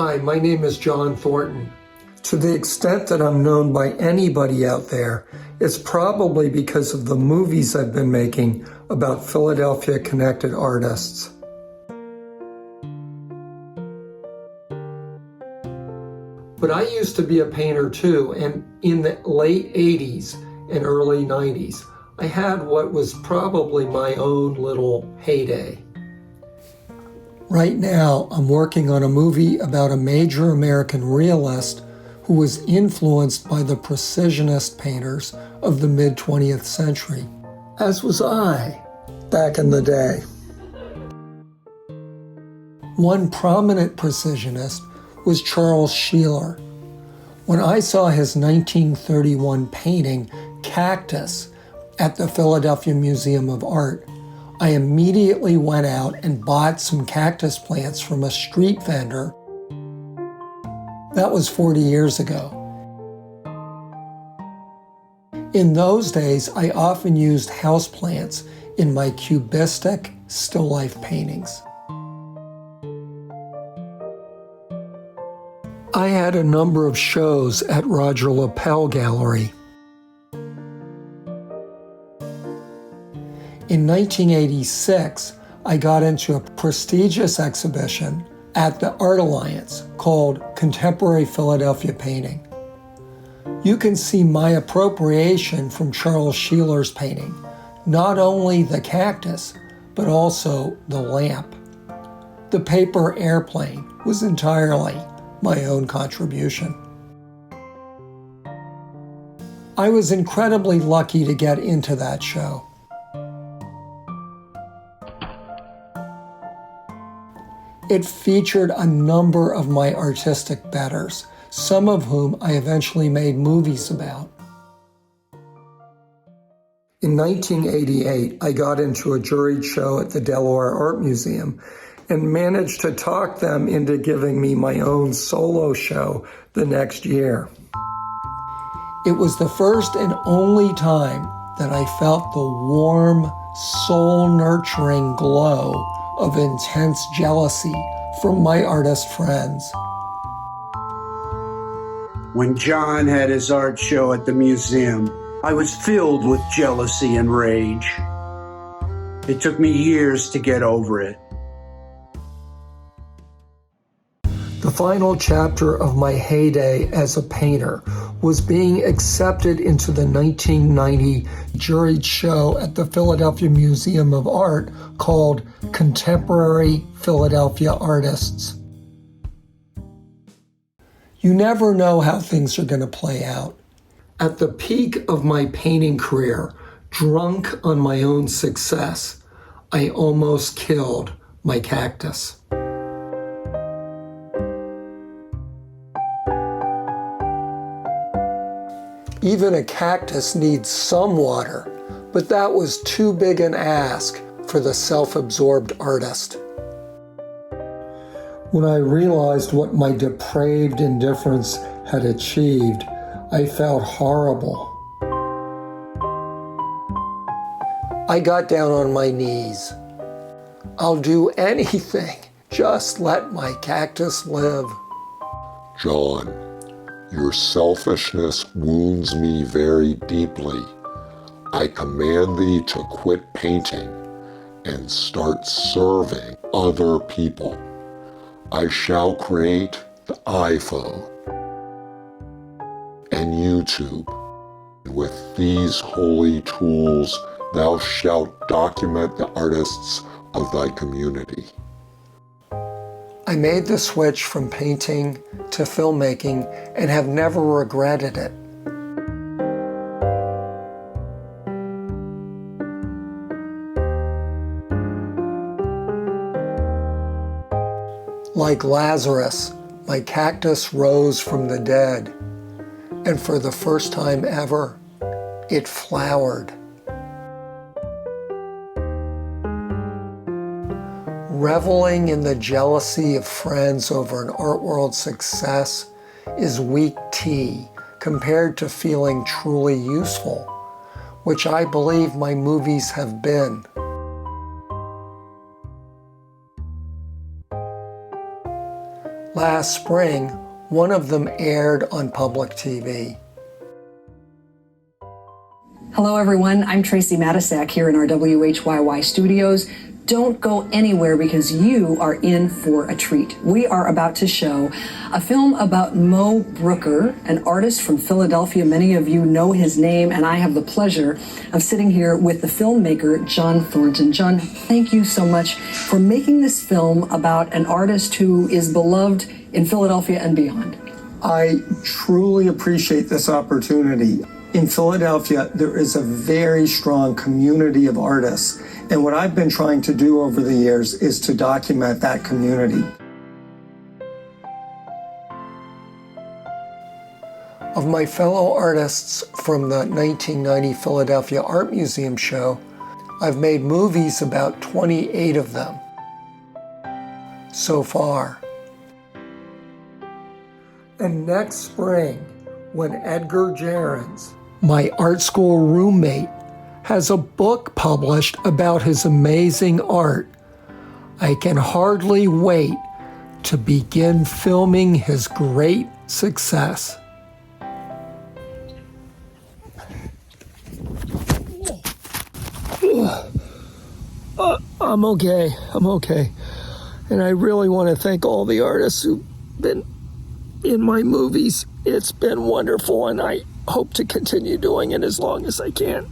Hi, my name is John Thornton. To the extent that I'm known by anybody out there, it's probably because of the movies I've been making about Philadelphia connected artists. But I used to be a painter too, and in the late 80s and early 90s, I had what was probably my own little heyday. Right now, I'm working on a movie about a major American realist who was influenced by the precisionist painters of the mid-20th century, as was I back in the day. One prominent precisionist was Charles Sheeler. When I saw his 1931 painting, Cactus, at the Philadelphia Museum of Art, I immediately went out and bought some cactus plants from a street vendor. That was 40 years ago. In those days, I often used houseplants in my cubistic still life paintings. I had a number of shows at Roger Lapel Gallery. In 1986, I got into a prestigious exhibition at the Art Alliance called Contemporary Philadelphia Painting. You can see my appropriation from Charles Sheeler's painting, not only the cactus, but also the lamp. The paper airplane was entirely my own contribution. I was incredibly lucky to get into that show. It featured a number of my artistic betters, some of whom I eventually made movies about. In 1988, I got into a juried show at the Delaware Art Museum and managed to talk them into giving me my own solo show the next year. It was the first and only time that I felt the warm, soul-nurturing glow of intense jealousy from my artist friends. When John had his art show at the museum, I was filled with jealousy and rage. It took me years to get over it. The final chapter of my heyday as a painter was being accepted into the 1990 juried show at the Philadelphia Museum of Art called Contemporary Philadelphia Artists. You never know how things are going to play out. At the peak of my painting career, drunk on my own success, I almost killed my cactus. Even a cactus needs some water, but that was too big an ask for the self-absorbed artist. When I realized what my depraved indifference had achieved, I felt horrible. I got down on my knees. I'll do anything, just let my cactus live. John, your selfishness wounds me very deeply. I command thee to quit painting and start serving other people. I shall create the iPhone and YouTube. With these holy tools, thou shalt document the artists of thy community. I made the switch from painting to filmmaking and have never regretted it. Like Lazarus, my cactus rose from the dead, and for the first time ever, it flowered. Reveling in the jealousy of friends over an art world success is weak tea compared to feeling truly useful, which I believe my movies have been. last spring, one of them aired on public TV. Hello, everyone. I'm Tracy Matisak here in our WHYY studios. Don't go anywhere because you are in for a treat. We are about to show a film about Mo Brooker, an artist from Philadelphia. Many of you know his name, and I have the pleasure of sitting here with the filmmaker, John Thornton. John, thank you so much for making this film about an artist who is beloved in Philadelphia and beyond. I truly appreciate this opportunity. In Philadelphia, there is a very strong community of artists, and what I've been trying to do over the years is to document that community. Of my fellow artists from the 1990 Philadelphia Art Museum show, I've made movies about 28 of them so far. And next spring, when Edgar Gerrans, my art school roommate, has a book published about his amazing art, I can hardly wait to begin filming his great success. I'm okay. And I really want to thank all the artists who've been in my movies. It's been wonderful, and I hope to continue doing it as long as I can.